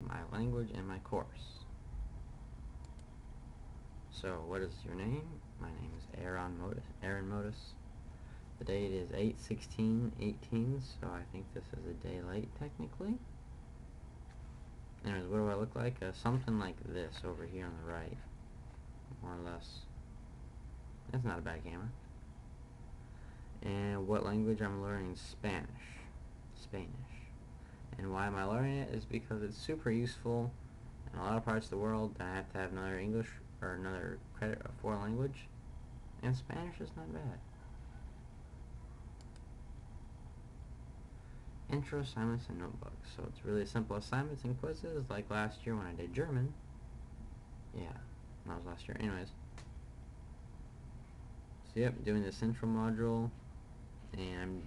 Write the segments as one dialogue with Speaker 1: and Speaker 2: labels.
Speaker 1: my language and my course. So, what is your name? My name is Aaron Modus. The date is 8/16/18, so I think this is a day late technically. Anyways, what do I look like? Something like this over here on the right, more or less. That's not a bad camera. And what language I'm learning? Spanish. And why am I learning it is because it's super useful in a lot of parts of the world that I have to have another English or another credit or foreign language, and Spanish is not bad. Intro assignments and notebooks. So it's really simple assignments and quizzes like last year when I did German. Yeah, that was last year. Anyways. So yep, doing the central module, and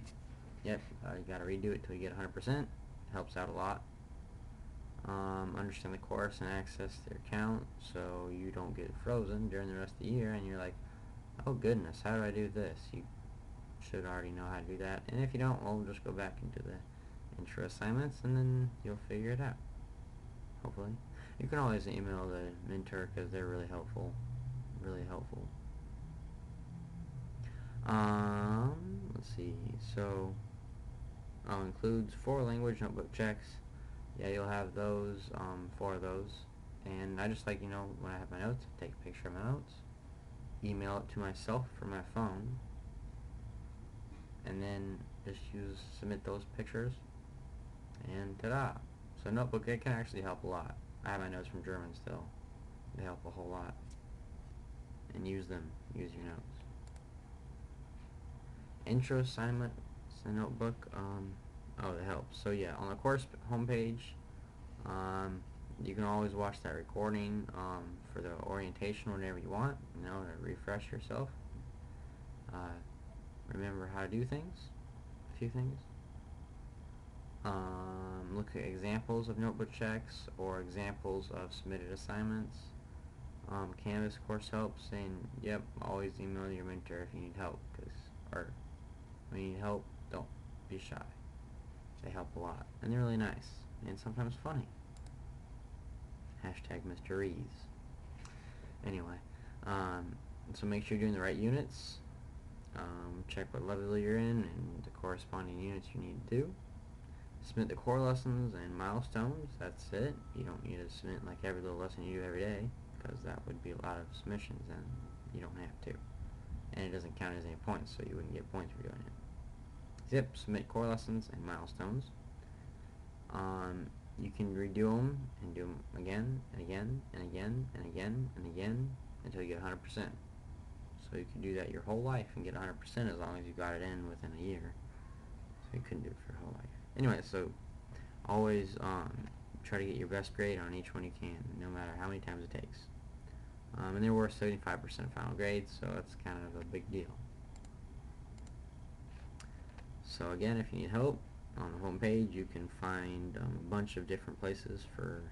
Speaker 1: yep, I gotta redo it till you get 100%. Helps out a lot. Understand the course and access their account so you don't get frozen during the rest of the year and you're like, oh goodness, how do I do this? You should already know how to do that, and if you don't, well, just go back and do the intro assignments and then you'll figure it out, hopefully. You can always email the mentor because they're really helpful. Let's see, so includes 4 language notebook checks. Yeah, you'll have those, 4 of those, and I just like, when I have my notes, take a picture of my notes, email it to myself from my phone, and then just submit those pictures, and ta-da! So notebook, it can actually help a lot. I have my notes from German still. They help a whole lot. And use them. Use your notes. Intro assignment, a notebook, oh, that helps. So yeah, on the course homepage, you can always watch that recording for the orientation whenever you want, to refresh yourself. Remember how to do things, a few things. Look at examples of notebook checks or examples of submitted assignments. Canvas course help, saying, yep, always email your mentor if you need help, or when you need help, don't be shy. They help a lot, and they're really nice, and sometimes funny. Hashtag Mr. Rees. Anyway, so make sure you're doing the right units. Check what level you're in and the corresponding units you need to do. Submit the core lessons and milestones. That's it. You don't need to submit like every little lesson you do every day, because that would be a lot of submissions and you don't have to. And it doesn't count as any points, so you wouldn't get points for doing it. Zip, submit core lessons and milestones. You can redo them and do them again and again and again and again and again until you get 100%. So you can do that your whole life and get 100% as long as you got it in within a year. So you couldn't do it for your whole life. Anyway, so always try to get your best grade on each one you can, no matter how many times it takes. And they're worth 75% final grade, so it's kind of a big deal. So again, if you need help, on the home page you can find a bunch of different places for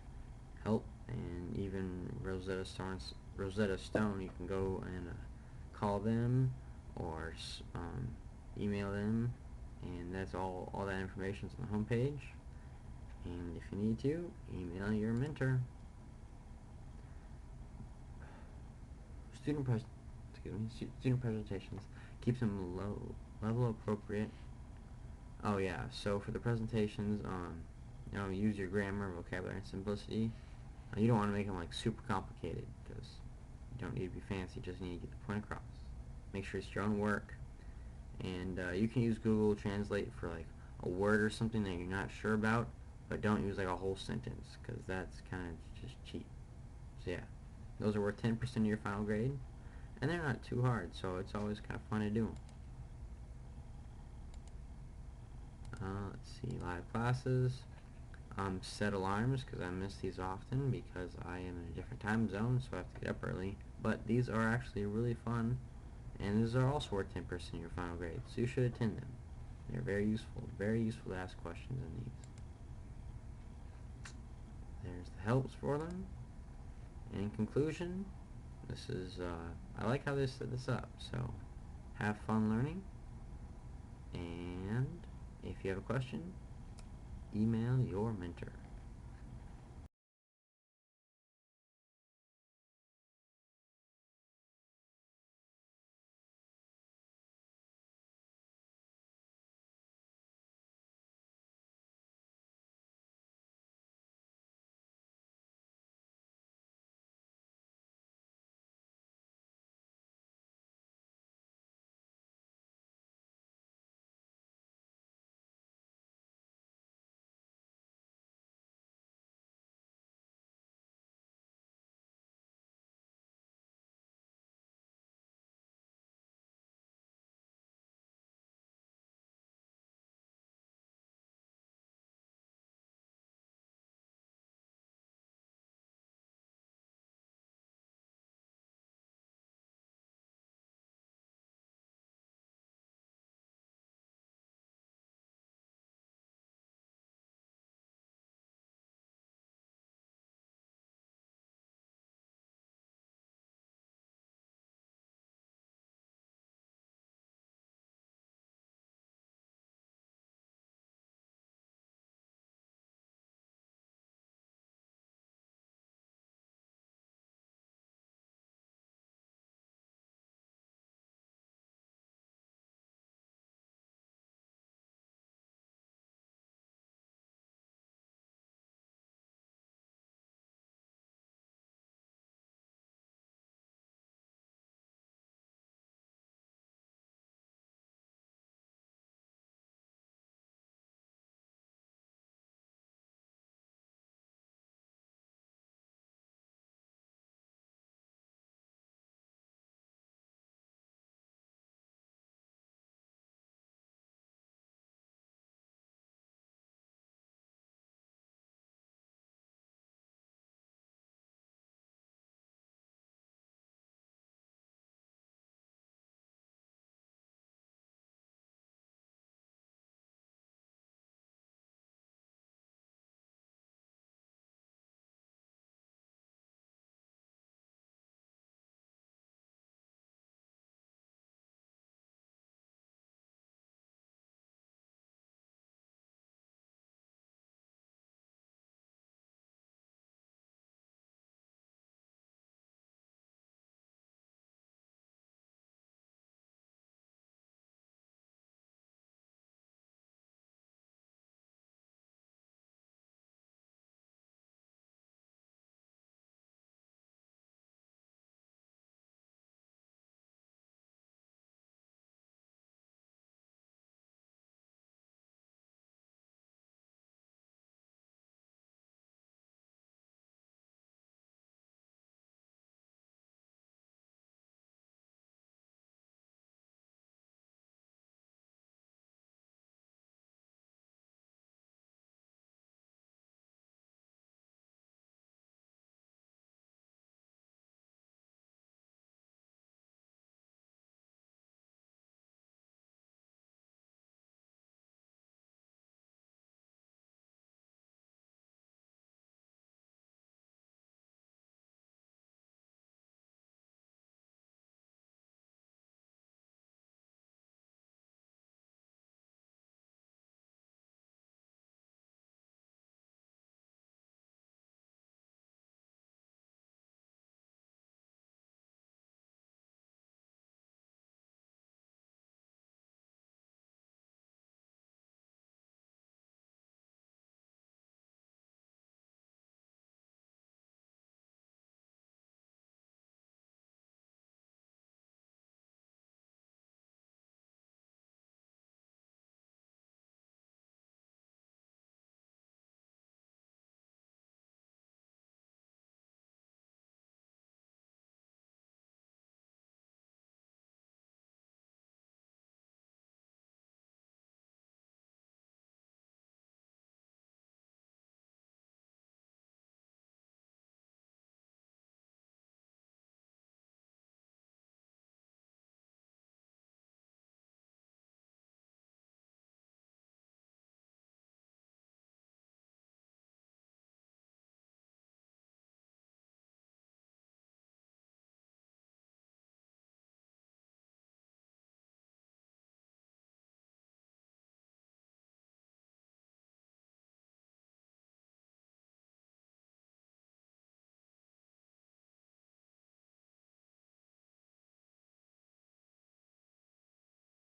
Speaker 1: help, and even Rosetta Stone, you can go and call them or email them, and that's all that information is on the home page. And if you need to, email your mentor. Student presentations, keeps them level appropriate. Oh yeah, so for the presentations, use your grammar, vocabulary, and simplicity. You don't want to make them like super complicated, because you don't need to be fancy, you just need to get the point across. Make sure it's your own work, and you can use Google Translate for like a word or something that you're not sure about, but don't use like a whole sentence, because that's kind of just cheap. So yeah, those are worth 10% of your final grade, and they're not too hard, so it's always kind of fun to do them. Let's see, live classes. Set alarms, because I miss these often because I am in a different time zone, so I have to get up early. But these are actually really fun, and these are also worth 10% of your final grade, so you should attend them. They're very useful to ask questions in these. There's the helps for them. And in conclusion, this is, I like how they set this up, so have fun learning, and if you have a question, email your mentor.